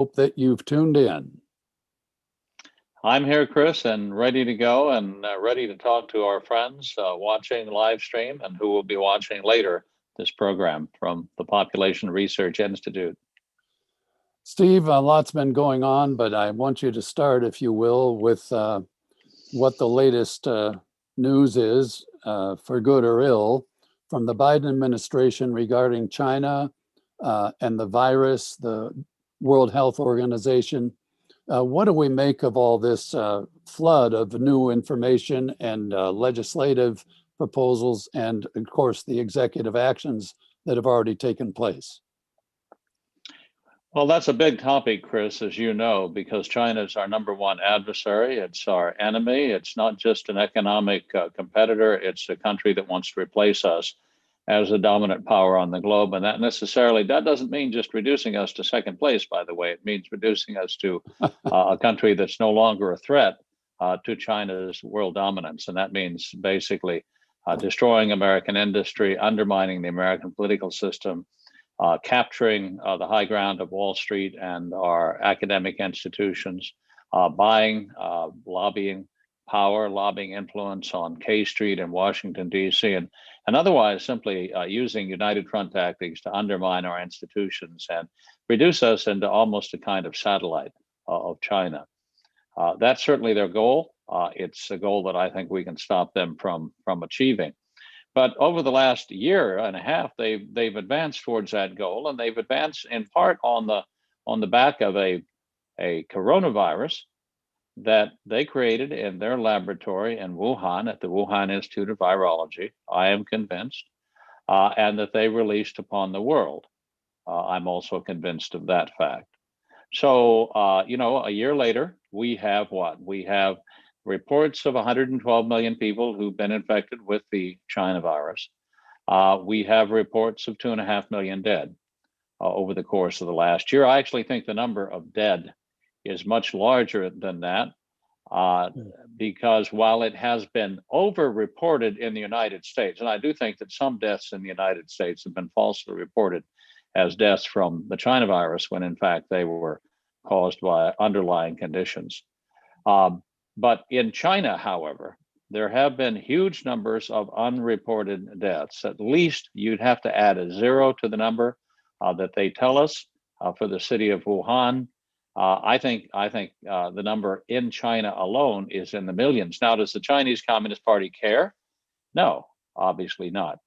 Hope that you've tuned in. I'm here, Chris, and ready to go and ready to talk to our friends watching live stream and who will be watching later this program from the Population Research Institute. Steve, a lot's been going on, but I want you to start, if you will, with what the latest news is, for good or ill, from the Biden administration regarding China and the virus, the World Health Organization. What do we make of all this flood of new information and legislative proposals and, of course, the executive actions that have already taken place? Well, that's a big topic, Chris, as you know, because China is our number one adversary. It's our enemy. It's not just an economic competitor. It's a country that wants to replace us as a dominant power on the globe. And that doesn't mean just reducing us to second place, by the way. It means reducing us to a country that's no longer a threat to China's world dominance. And that means basically destroying American industry, undermining the American political system, capturing the high ground of Wall Street and our academic institutions, buying lobbying power, lobbying influence on K Street in Washington, D.C., and otherwise simply using United Front tactics to undermine our institutions and reduce us into almost a kind of satellite of China. That's certainly their goal. It's a goal that I think we can stop them from achieving. But over the last year and a half, they've advanced towards that goal, and they've advanced in part on the back of a coronavirus that they created in their laboratory in Wuhan at the Wuhan Institute of Virology, I am convinced, and that they released upon the world. I'm also convinced of that fact. So, a year later, we have what? We have reports of 112 million people who've been infected with the China virus. We have reports of 2.5 million dead over the course of the last year. I actually think the number of dead is much larger than that because while it has been over-reported in the United States, and I do think that some deaths in the United States have been falsely reported as deaths from the China virus when in fact they were caused by underlying conditions. But in China, however, there have been huge numbers of unreported deaths. At least you'd have to add a zero to the number that they tell us for the city of Wuhan. I think the number in China alone is in the millions. Now, does the Chinese Communist Party care? No, obviously not.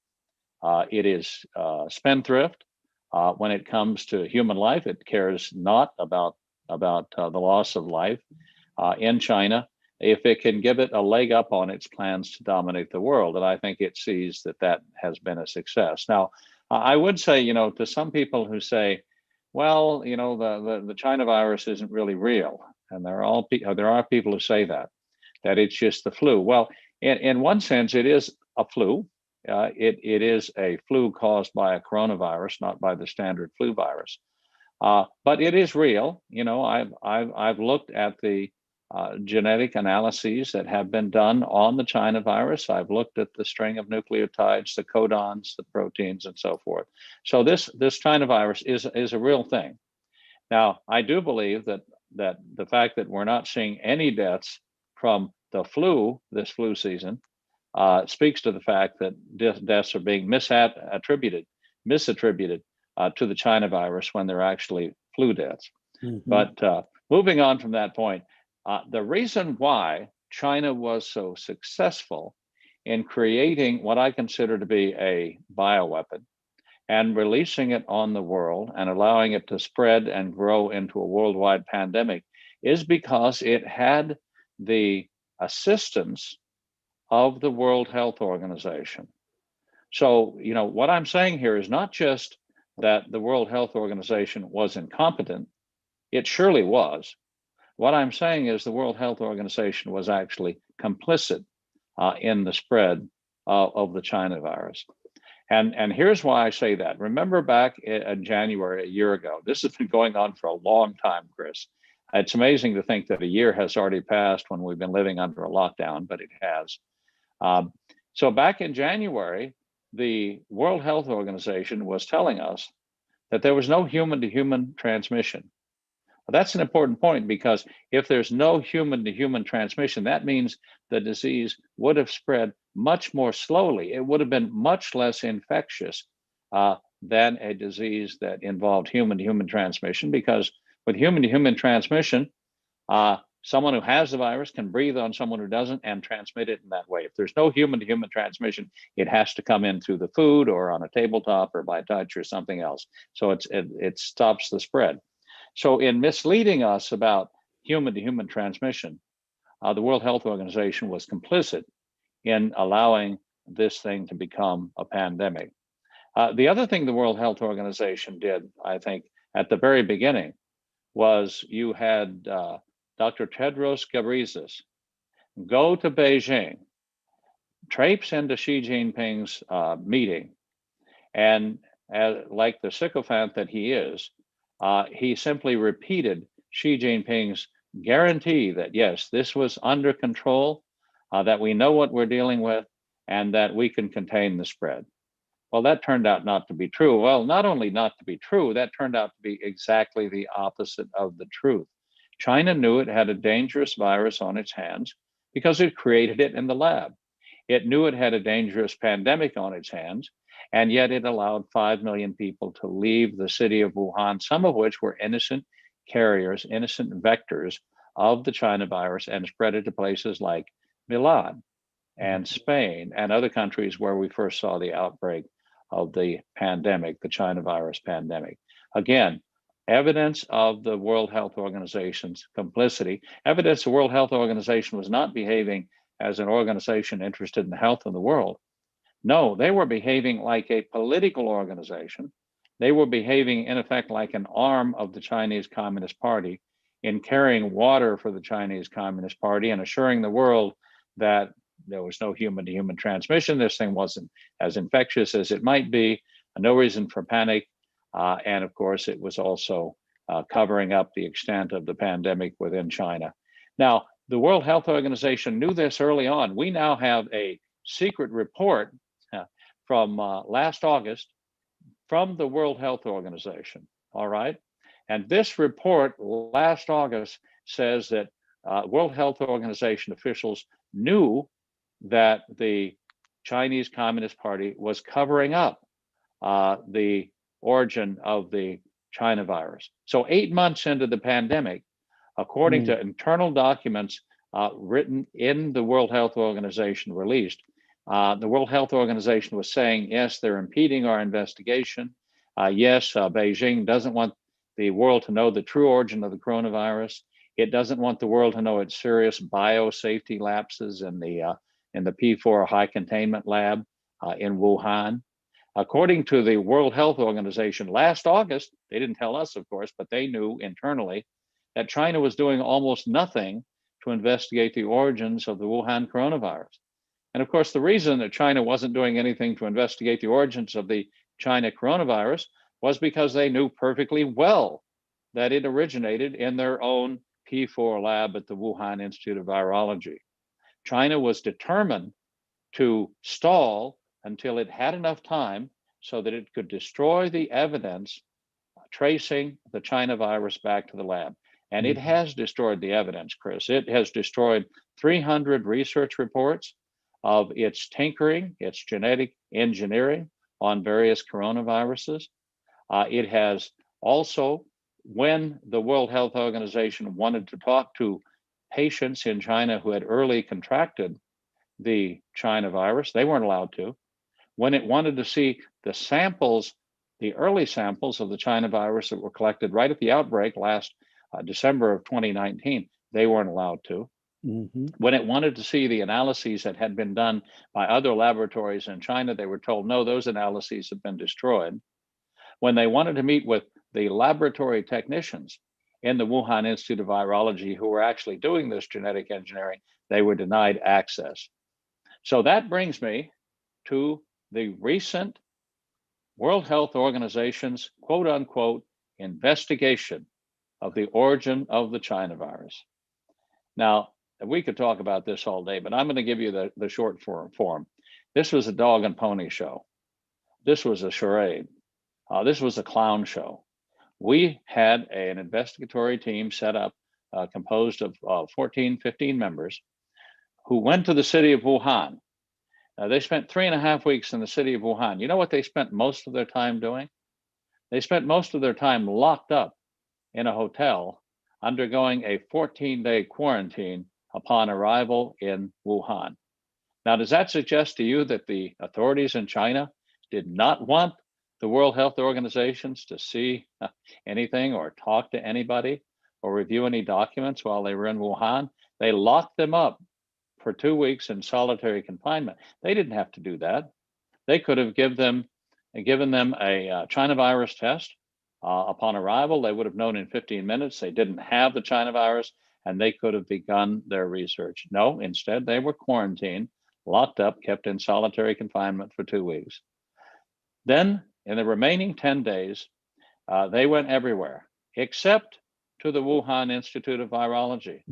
It is spendthrift when it comes to human life. It cares not about the loss of life in China if it can give it a leg up on its plans to dominate the world. And I think it sees that has been a success. Now, I would say, to some people who say, well, the China virus isn't really real. And there are people who say that it's just the flu. Well, in one sense, it is a flu. It is a flu caused by a coronavirus, not by the standard flu virus. But it is real. I've looked at the genetic analyses that have been done on the China virus. I've looked at the string of nucleotides, the codons, the proteins, and so forth. So this China virus is a real thing. Now, I do believe that the fact that we're not seeing any deaths from the flu this flu season speaks to the fact that deaths are being misattributed to the China virus when they're actually flu deaths. Mm-hmm. But moving on from that point, the reason why China was so successful in creating what I consider to be a bioweapon and releasing it on the world and allowing it to spread and grow into a worldwide pandemic is because it had the assistance of the World Health Organization. So, what I'm saying here is not just that the World Health Organization was incompetent. It surely was. What I'm saying is the World Health Organization was actually complicit in the spread of the China virus. And here's why I say that. Remember back in January, a year ago, this has been going on for a long time, Chris. It's amazing to think that a year has already passed when we've been living under a lockdown, but it has. So back in January, the World Health Organization was telling us that there was no human-to-human transmission That's an important point, because if there's no human-to-human transmission, that means the disease would have spread much more slowly. It would have been much less infectious than a disease that involved human-to-human transmission, because with human-to-human transmission, someone who has the virus can breathe on someone who doesn't and transmit it in that way. If there's no human-to-human transmission, it has to come in through the food or on a tabletop or by touch or something else. So it stops the spread. So in misleading us about human-to-human transmission, the World Health Organization was complicit in allowing this thing to become a pandemic. The other thing the World Health Organization did, I think, at the very beginning, was you had Dr. Tedros Ghebreyesus go to Beijing, traipse into Xi Jinping's meeting, and like the sycophant that he is, he simply repeated Xi Jinping's guarantee that, yes, this was under control, that we know what we're dealing with, and that we can contain the spread. Well, that turned out not to be true. Well, not only not to be true, that turned out to be exactly the opposite of the truth. China knew it had a dangerous virus on its hands because it created it in the lab. It knew it had a dangerous pandemic on its hands, and yet it allowed 5 million people to leave the city of Wuhan, some of which were innocent carriers, innocent vectors of the China virus, and spread it to places like Milan and Spain and other countries where we first saw the outbreak of the pandemic, the China virus pandemic. Again, evidence of the World Health Organization's complicity, evidence the World Health Organization was not behaving as an organization interested in the health of the world. No, they were behaving like a political organization. They were behaving, in effect, like an arm of the Chinese Communist Party in carrying water for the Chinese Communist Party and assuring the world that there was no human-to-human transmission. This thing wasn't as infectious as it might be, no reason for panic. And of course, it was also covering up the extent of the pandemic within China. Now, the World Health Organization knew this early on. We now have a secret report from last August from the World Health Organization, all right? And this report last August says that World Health Organization officials knew that the Chinese Communist Party was covering up the origin of the China virus. So 8 months into the pandemic, according to internal documents written in the World Health Organization released, the World Health Organization was saying, yes, they're impeding our investigation. Yes, Beijing doesn't want the world to know the true origin of the coronavirus. It doesn't want the world to know its serious biosafety lapses in the P4 high containment lab in Wuhan. According to the World Health Organization last August, they didn't tell us, of course, but they knew internally that China was doing almost nothing to investigate the origins of the Wuhan coronavirus. And of course, the reason that China wasn't doing anything to investigate the origins of the China coronavirus was because they knew perfectly well that it originated in their own P4 lab at the Wuhan Institute of Virology. China was determined to stall until it had enough time so that it could destroy the evidence tracing the China virus back to the lab. And it has destroyed the evidence, Chris. It has destroyed 300 research reports of its tinkering, its genetic engineering on various coronaviruses. It has also, when the World Health Organization wanted to talk to patients in China who had early contracted the China virus, they weren't allowed to. When it wanted to see the samples, the early samples of the China virus that were collected right at the outbreak last December of 2019, they weren't allowed to. When it wanted to see the analyses that had been done by other laboratories in China, they were told, no, those analyses have been destroyed. When they wanted to meet with the laboratory technicians in the Wuhan Institute of Virology who were actually doing this genetic engineering, they were denied access. So that brings me to the recent World Health Organization's quote unquote investigation of the origin of the China virus. Now, we could talk about this all day, but I'm going to give you the short form. This was a dog and pony show. This was a charade. This was a clown show. we had an investigatory team set up composed of 14, 15 members who went to the city of Wuhan. They spent 3.5 weeks in the city of Wuhan. You know what they spent most of their time doing? They spent most of their time locked up in a hotel, undergoing a 14-day quarantine upon arrival in Wuhan. Now, does that suggest to you that the authorities in China did not want the World Health Organizations to see anything or talk to anybody or review any documents while they were in Wuhan? They locked them up for 2 weeks in solitary confinement. They didn't have to do that. They could have given them a China virus test upon arrival. They would have known in 15 minutes they didn't have the China virus, and they could have begun their research. No, instead they were quarantined, locked up, kept in solitary confinement for 2 weeks. Then in the remaining 10 days, they went everywhere except to the Wuhan Institute of Virology.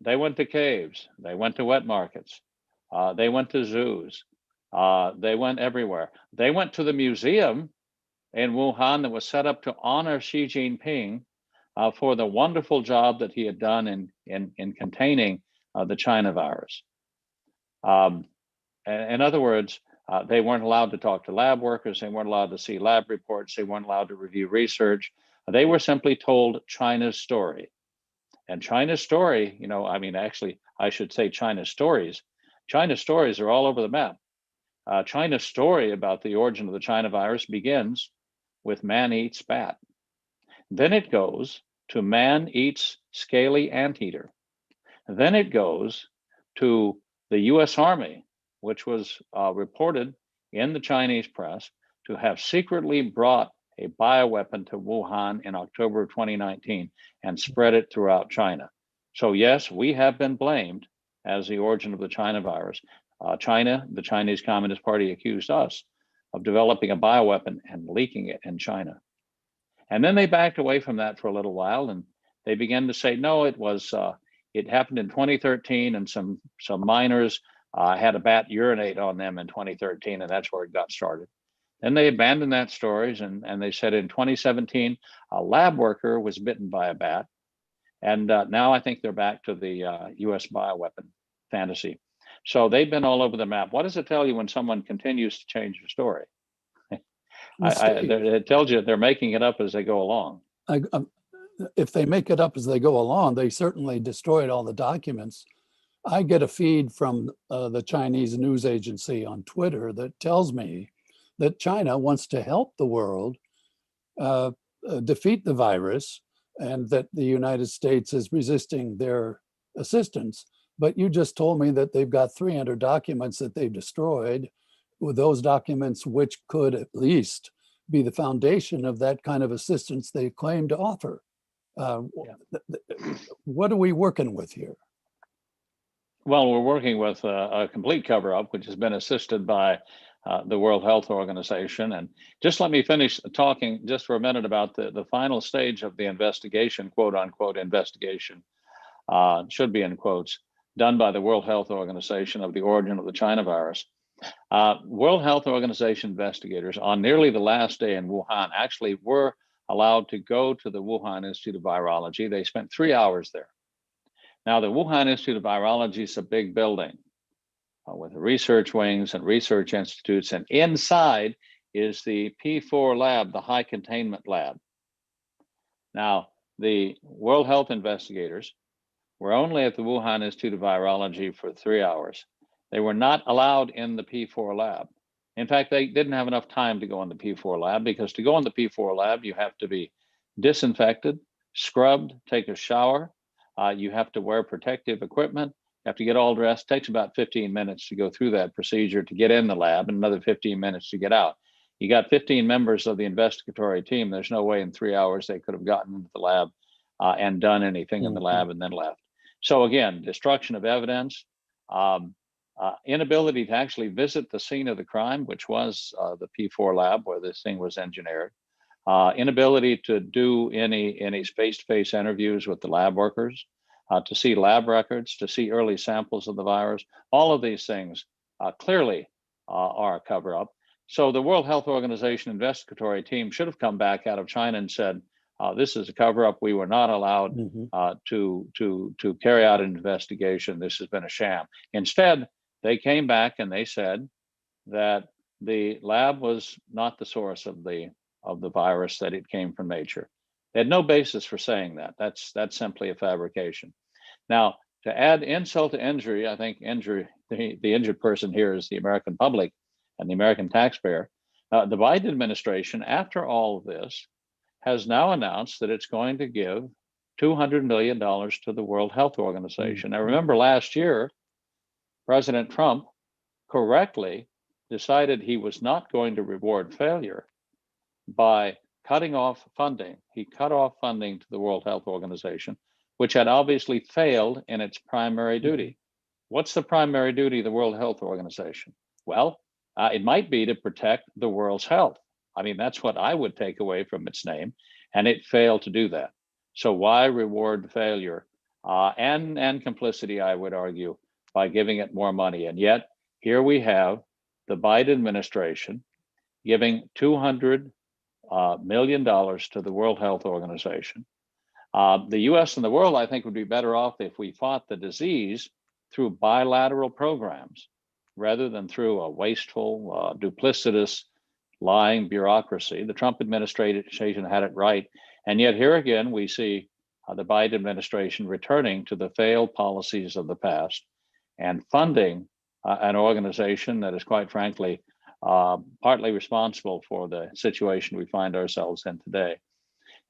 They went to caves, they went to wet markets, they went to zoos, they went everywhere. They went to the museum in Wuhan that was set up to honor Xi Jinping for the wonderful job that he had done in containing the China virus. In other words, they weren't allowed to talk to lab workers, they weren't allowed to see lab reports, they weren't allowed to review research. They were simply told China's story. And China's story, actually, I should say China's stories. China's stories are all over the map. China's story about the origin of the China virus begins with man eats bat. Then it goes to man eats scaly anteater. Then it goes to the US Army, which was reported in the Chinese press to have secretly brought a bioweapon to Wuhan in October of 2019 and spread it throughout China. So yes, we have been blamed as the origin of the China virus. China, the Chinese Communist Party, accused us of developing a bioweapon and leaking it in China. And then they backed away from that for a little while, and they began to say, no, it happened in 2013, and some miners had a bat urinate on them in 2013, and that's where it got started. Then they abandoned that stories, and they said in 2017, a lab worker was bitten by a bat. And now I think they're back to the US bioweapon fantasy. So they've been all over the map. What does it tell you when someone continues to change the story? It tells you they're making it up as they go along. If they make it up as they go along, they certainly destroyed all the documents. I get a feed from the Chinese news agency on Twitter that tells me that China wants to help the world defeat the virus, and that the United States is resisting their assistance. But you just told me that they've got 300 documents that they've destroyed, with those documents which could at least be the foundation of that kind of assistance they claim to offer. What are we working with here? Well, we're working with a complete cover-up, which has been assisted by the World Health Organization. And just let me finish talking just for a minute about the final stage of the investigation, quote unquote investigation, should be in quotes, done by the World Health Organization of the origin of the China virus. World Health Organization investigators on nearly the last day in Wuhan actually were allowed to go to the Wuhan Institute of Virology. They spent 3 hours there. Now, the Wuhan Institute of Virology is a big building with research wings and research institutes, and inside is the P4 lab, the high containment lab. Now, the World Health investigators were only at the Wuhan Institute of Virology for 3 hours. They were not allowed in the P4 lab. In fact, they didn't have enough time to go in the P4 lab, because to go in the P4 lab, you have to be disinfected, scrubbed, take a shower. You have to wear protective equipment. You have to get all dressed. It takes about 15 minutes to go through that procedure to get in the lab, and another 15 minutes to get out. You got 15 members of the investigatory team. There's no way in 3 hours they could have gotten into the lab and done anything in the lab and then left. So again, destruction of evidence, inability to actually visit the scene of the crime, which was the P4 lab where this thing was engineered, inability to do any face-to-face interviews with the lab workers, to see lab records, to see early samples of the virus. All of these things clearly are a cover-up. So the World Health Organization investigatory team should have come back out of China and said, this is a cover-up. We were not allowed to carry out an investigation. This has been a sham. Instead, they came back and they said that the lab was not the source of the virus, that it came from nature. They had no basis for saying that. That's simply a fabrication. Now, to add insult to injury, I think the injured person here is the American public and the American taxpayer. The Biden administration, after all of this, has now announced that it's going to give $200 million to the World Health Organization. Now, remember last year, President Trump correctly decided he was not going to reward failure by cutting off funding. He cut off funding to the World Health Organization, which had obviously failed in its primary duty. What's the primary duty of the World Health Organization? Well, it might be to protect the world's health. I mean, that's what I would take away from its name, and it failed to do that. So why reward failure and complicity, I would argue, by giving it more money? And yet, here we have the Biden administration giving $200 million to the World Health Organization. The US and the world, I think, would be better off if we fought the disease through bilateral programs rather than through a wasteful, duplicitous, lying bureaucracy. The Trump administration had it right. And yet here again, we see the Biden administration returning to the failed policies of the past and funding an organization that is, quite frankly, partly responsible for the situation we find ourselves in today.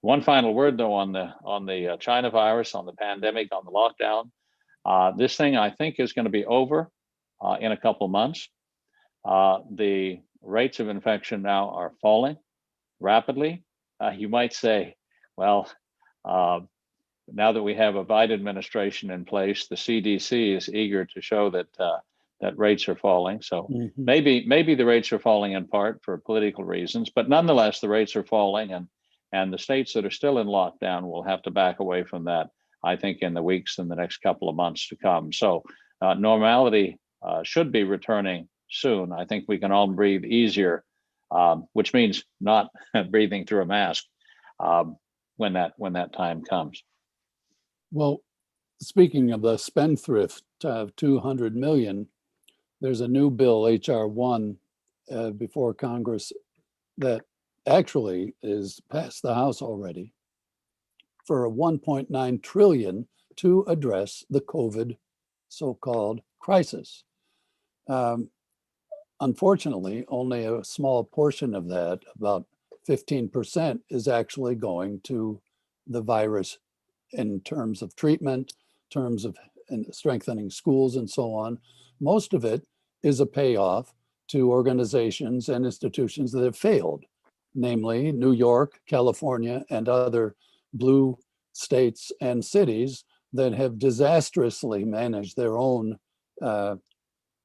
One final word, though, on the China virus, on the pandemic, on the lockdown. This thing, I think, is going to be over in a couple of months. The rates of infection now are falling rapidly. You might say, well, now that we have a Biden administration in place, the CDC is eager to show that that rates are falling. So maybe the rates are falling in part for political reasons, but nonetheless, the rates are falling, and the states that are still in lockdown will have to back away from that, I think, in the weeks and the next couple of months to come. So normality should be returning soon. I think we can all breathe easier, which means not breathing through a mask when that time comes. Well, speaking of the spendthrift of 200 million, there's a new bill, HR 1, before Congress that actually is passed the House already for a 1.9 trillion to address the COVID so-called crisis. Unfortunately, only a small portion of that, about 15%, is actually going to the virus in terms of treatment, terms of strengthening schools and so on. Most of it is a payoff to organizations and institutions that have failed, namely New York, California, and other blue states and cities that have disastrously managed their own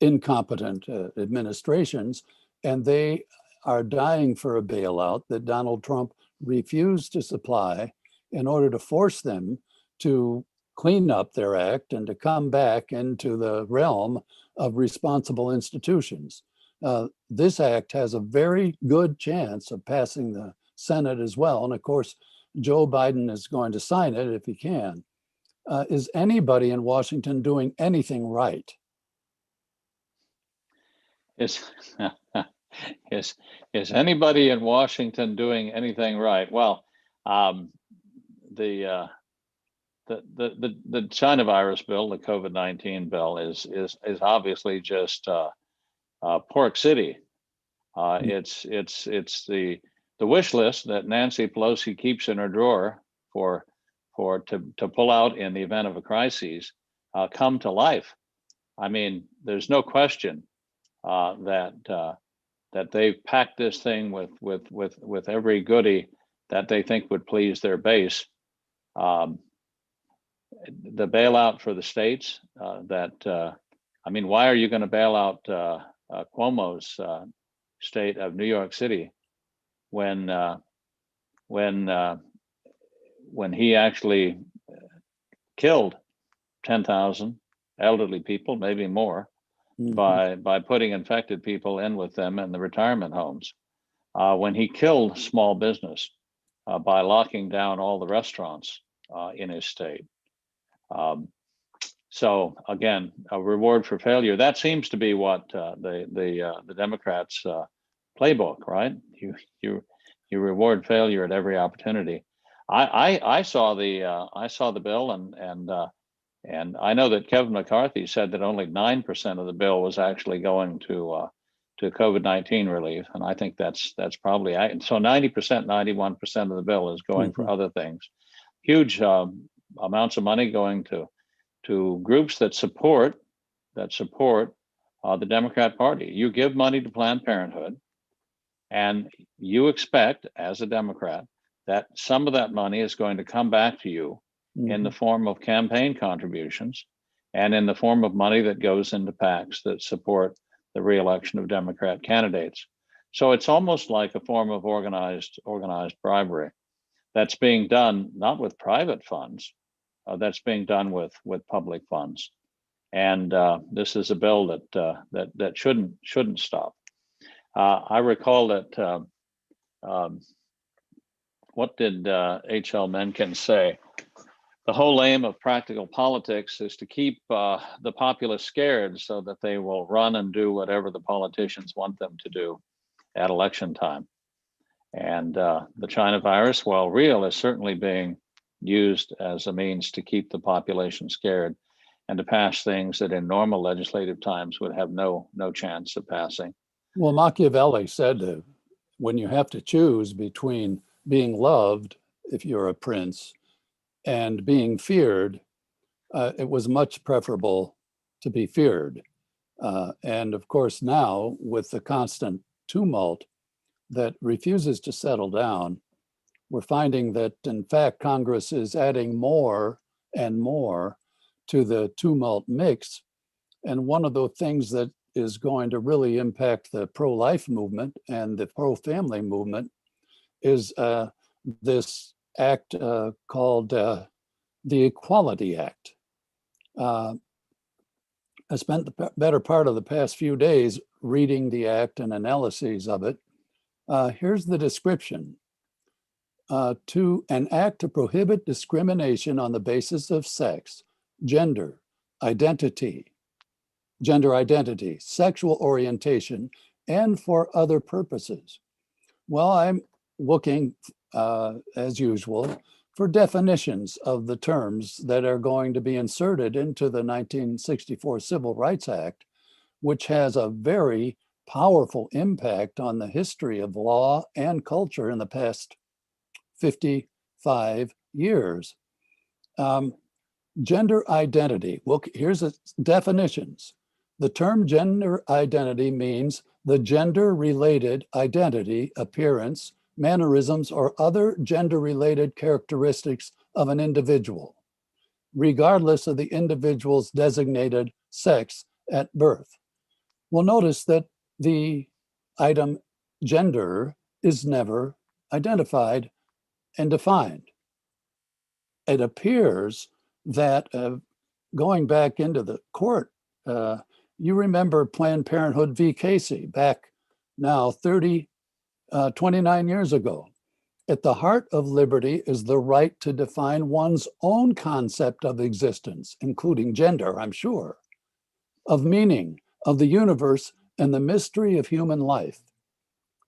incompetent administrations, and they are dying for a bailout that Donald Trump refused to supply in order to force them to clean up their act and to come back into the realm of responsible institutions. This act has a very good chance of passing the Senate as well. And of course, Joe Biden is going to sign it if he can. Is anybody in Washington doing anything right? Is anybody in Washington doing anything right? Well, the China virus bill, the COVID-19 bill, is obviously just pork city. It's the wish list that Nancy Pelosi keeps in her drawer to pull out in the event of a crisis come to life. I mean, there's no question that they've packed this thing with every goodie that they think would please their base. The bailout for the states, I mean, why are you going to bail out Cuomo's state of New York City when he actually killed 10,000 elderly people, maybe more, by putting infected people in with them in the retirement homes. When he killed small business by locking down all the restaurants in his state. So again, a reward for failure. That seems to be what the Democrats' playbook, right? You reward failure at every opportunity. I saw the bill, and I know that Kevin McCarthy said that only 9% of the bill was actually going to COVID-19 relief, and I think that's probably so. 90%, 91% of the bill is going for other things. Huge amounts of money going to groups that support the Democrat Party. You give money to Planned Parenthood, and you expect, as a Democrat, that some of that money is going to come back to you in the form of campaign contributions and in the form of money that goes into PACs that support the re-election of Democrat candidates. So it's almost like a form of organized bribery that's being done not with private funds, that's being done with public funds. And this is a bill that shouldn't stop. I recall that what did H.L. Mencken say? The whole aim of practical politics is to keep the populace scared so that they will run and do whatever the politicians want them to do at election time. And the China virus, while real, is certainly being used as a means to keep the population scared and to pass things that in normal legislative times would have no chance of passing. Well, Machiavelli said when you have to choose between being loved, if you're a prince, and being feared, it was much preferable to be feared. And of course, now with the constant tumult that refuses to settle down, we're finding that in fact, Congress is adding more and more to the tumult mix. And one of the things that is going to really impact the pro-life movement and the pro-family movement is this act called the Equality Act. I spent the better part of the past few days reading the act and analyses of it. Here's the description. To an act to prohibit discrimination on the basis of sex, gender identity, sexual orientation, and for other purposes. Well, I'm looking, as usual, for definitions of the terms that are going to be inserted into the 1964 Civil Rights Act, which has a very powerful impact on the history of law and culture in the past 55 years. Gender identity. Well, here's the definitions. The term gender identity means the gender-related identity, appearance, mannerisms, or other gender-related characteristics of an individual, regardless of the individual's designated sex at birth. Well, notice that the item gender is never identified and defined. It appears that going back into the court, you remember Planned Parenthood v. Casey back now 29 years ago. At the heart of liberty is the right to define one's own concept of existence, including gender, I'm sure, of meaning, of the universe, and the mystery of human life.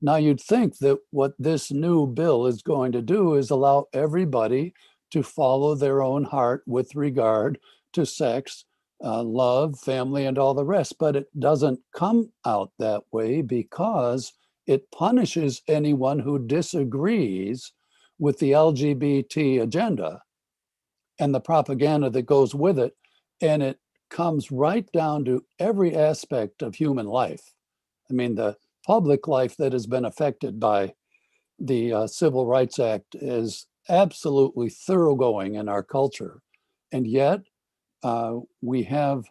Now, you'd think that what this new bill is going to do is allow everybody to follow their own heart with regard to sex, love, family, and all the rest, but it doesn't come out that way because it punishes anyone who disagrees with the LGBT agenda and the propaganda that goes with it, and it comes right down to every aspect of human life. I mean, the public life that has been affected by the Civil Rights Act is absolutely thoroughgoing in our culture. And yet we have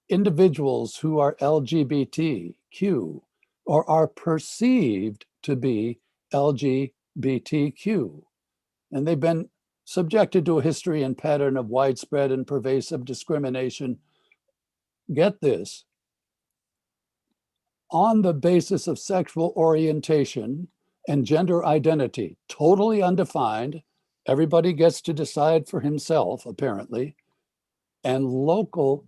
individuals who are LGBTQ or are perceived to be LGBTQ. And they've been subjected to a history and pattern of widespread and pervasive discrimination get this, on the basis of sexual orientation and gender identity, totally undefined. Everybody gets to decide for himself, apparently. And local,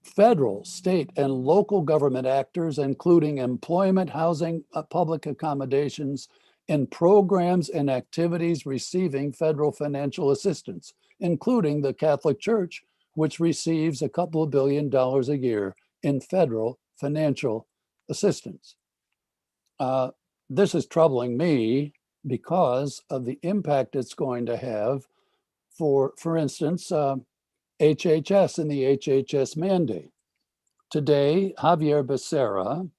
federal, state, and local government actors, including employment, housing, public accommodations, and programs and activities receiving federal financial assistance, including the Catholic Church, which receives a couple of $2 billion a year in federal financial assistance. This is troubling me because of the impact it's going to have for instance, HHS and the HHS mandate. Today, Javier Becerra,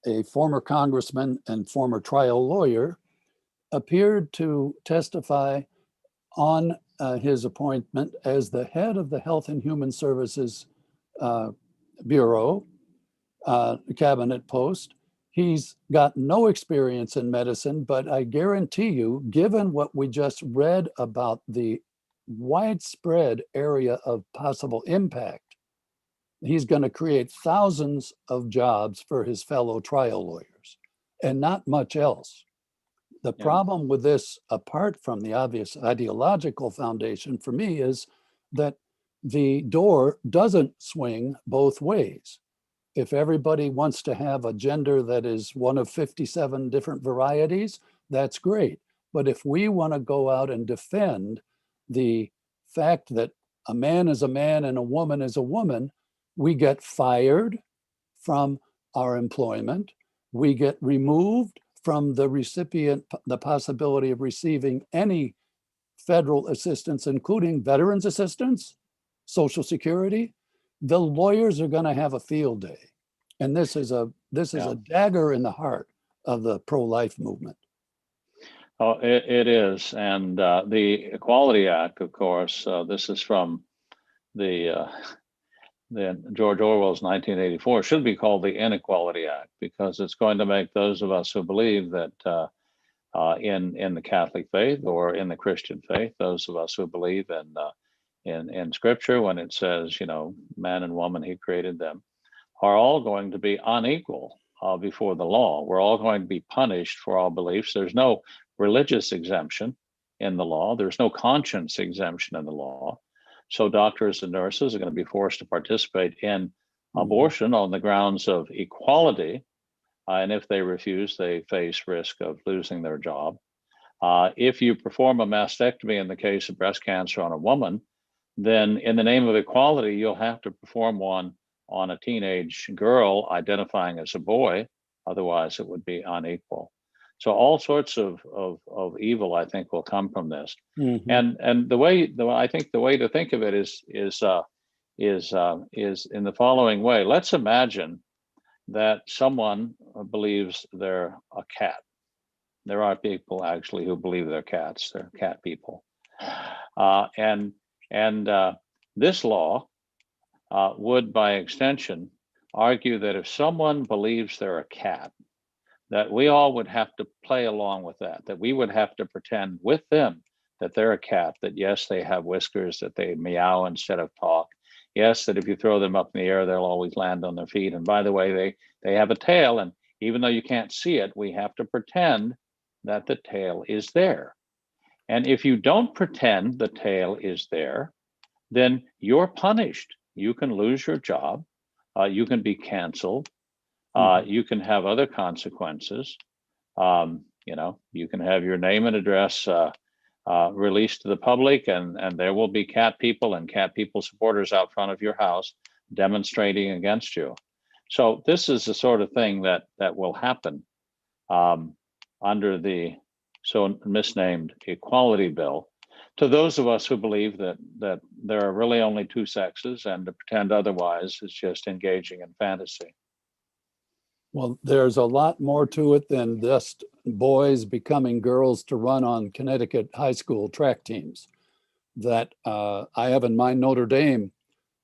a former congressman and former trial lawyer, appeared to testify on his appointment as the head of the Health and Human Services Bureau, cabinet post. He's got no experience in medicine, but I guarantee you, given what we just read about the widespread area of possible impact, he's going to create thousands of jobs for his fellow trial lawyers and not much else. The problem with this, apart from the obvious ideological foundation for me, is that the door doesn't swing both ways. If everybody wants to have a gender that is one of 57 different varieties, that's great. But if we want to go out and defend the fact that a man is a man and a woman is a woman, we get fired from our employment. We get removed from the recipient, the possibility of receiving any federal assistance, including veterans assistance, Social Security. The lawyers are going to have a field day. And this is a dagger in the heart of the pro-life movement. Oh, it is. And the Equality Act, of course, this is from the George Orwell's 1984, should be called the Inequality Act, because it's going to make those of us who believe that in the Catholic faith or in the Christian faith, those of us who believe in Scripture, when it says, you know, man and woman, he created them, are all going to be unequal before the law. We're all going to be punished for our beliefs. There's no religious exemption in the law. There's no conscience exemption in the law. So doctors and nurses are going to be forced to participate in abortion on the grounds of equality. And if they refuse, they face risk of losing their job. If you perform a mastectomy in the case of breast cancer on a woman, then in the name of equality, you'll have to perform one on a teenage girl identifying as a boy. Otherwise, it would be unequal. So all sorts of evil, I think, will come from this. Mm-hmm. And I think the way to think of it is in the following way. Let's imagine that someone believes they're a cat. There are people actually who believe they're cats. They're cat people. And this law would, by extension, argue that if someone believes they're a cat, that we all would have to play along with that we would have to pretend with them that they're a cat, that yes, they have whiskers, that they meow instead of talk. Yes, that if you throw them up in the air, they'll always land on their feet. And by the way, they have a tail. And even though you can't see it, we have to pretend that the tail is there. And if you don't pretend the tail is there, then you're punished. You can lose your job. You can be canceled. You can have other consequences. You can have your name and address released to the public, and there will be cat people and cat people supporters out front of your house demonstrating against you. So this is the sort of thing that will happen under the so misnamed Equality Bill. To those of us who believe that there are really only two sexes, and to pretend otherwise is just engaging in fantasy. Well, there's a lot more to it than just boys becoming girls to run on Connecticut high school track teams. That I have in mind Notre Dame,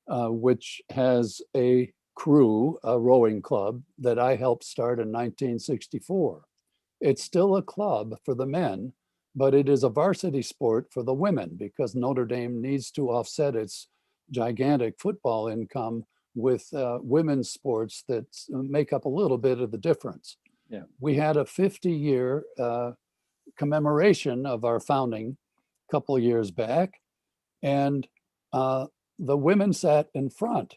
which has a crew, a rowing club that I helped start in 1964. It's still a club for the men, but it is a varsity sport for the women because Notre Dame needs to offset its gigantic football income with women's sports that make up a little bit of the difference. Yeah. We had a 50-year commemoration of our founding a couple of years back, and the women sat in front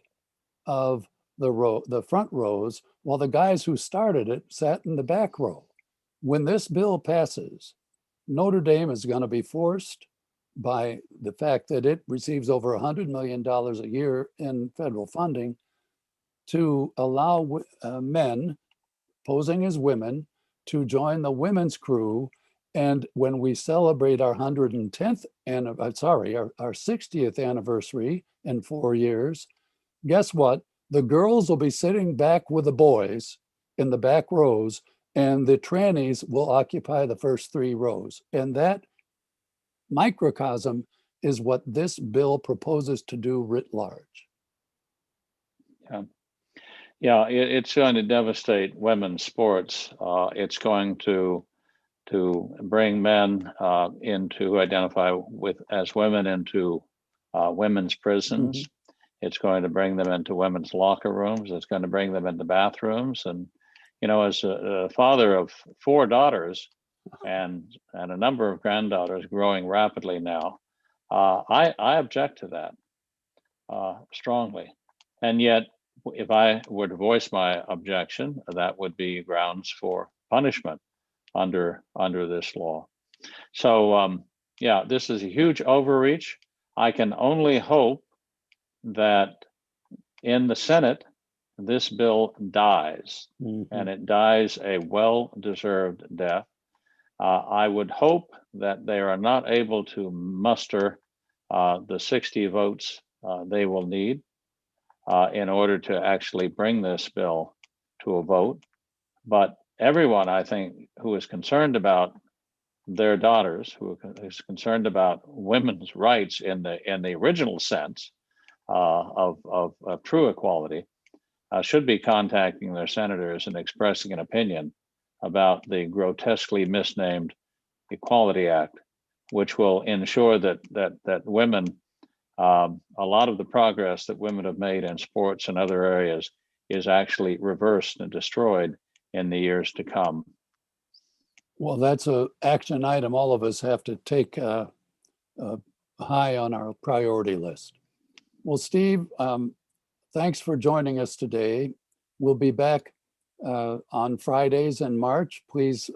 of the front rows, while the guys who started it sat in the back row. When this bill passes, Notre Dame is going to be forced by the fact that it receives over $100 million a year in federal funding to allow men posing as women to join the women's crew. And when we celebrate our 110th, our 60th anniversary in 4 years, guess what? The girls will be sitting back with the boys in the back rows, and the trannies will occupy the first 3 rows. And that microcosm is what this bill proposes to do writ large. Yeah, it's going to devastate women's sports. It's going to bring men who identify as women into women's prisons. Mm-hmm. It's going to bring them into women's locker rooms. It's going to bring them into bathrooms. And, as a father of 4 daughters and a number of granddaughters growing rapidly now, I object to that strongly. And yet, if I were to voice my objection, that would be grounds for punishment under this law. So, yeah, this is a huge overreach. I can only hope that in the Senate, this bill dies, and it dies a well-deserved death. I would hope that they are not able to muster the 60 votes they will need in order to actually bring this bill to a vote. But everyone, I think, who is concerned about their daughters, who is concerned about women's rights in the original sense of true equality, should be contacting their senators and expressing an opinion about the grotesquely misnamed Equality Act, which will ensure that women, a lot of the progress that women have made in sports and other areas is actually reversed and destroyed in the years to come. Well, that's an action item all of us have to take high on our priority list. Well, Steve, thanks for joining us today. We'll be back on Fridays in March. Please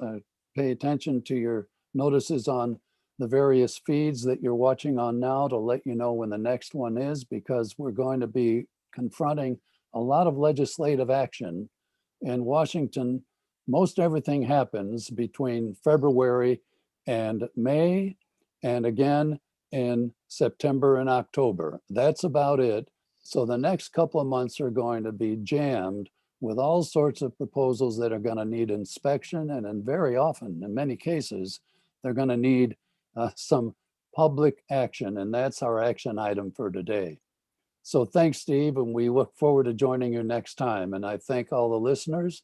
pay attention to your notices on the various feeds that you're watching on now to let you know when the next one is, because we're going to be confronting a lot of legislative action in Washington. Most everything happens between February and May, and again in September and October. That's about it. So the next couple of months are going to be jammed with all sorts of proposals that are going to need inspection, and very often, in many cases, they're going to need some public action, and that's our action item for today. So thanks, Steve, and we look forward to joining you next time. And I thank all the listeners.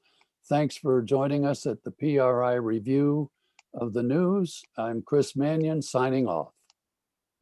Thanks for joining us at the PRI review of the news. I'm Chris Manion, signing off.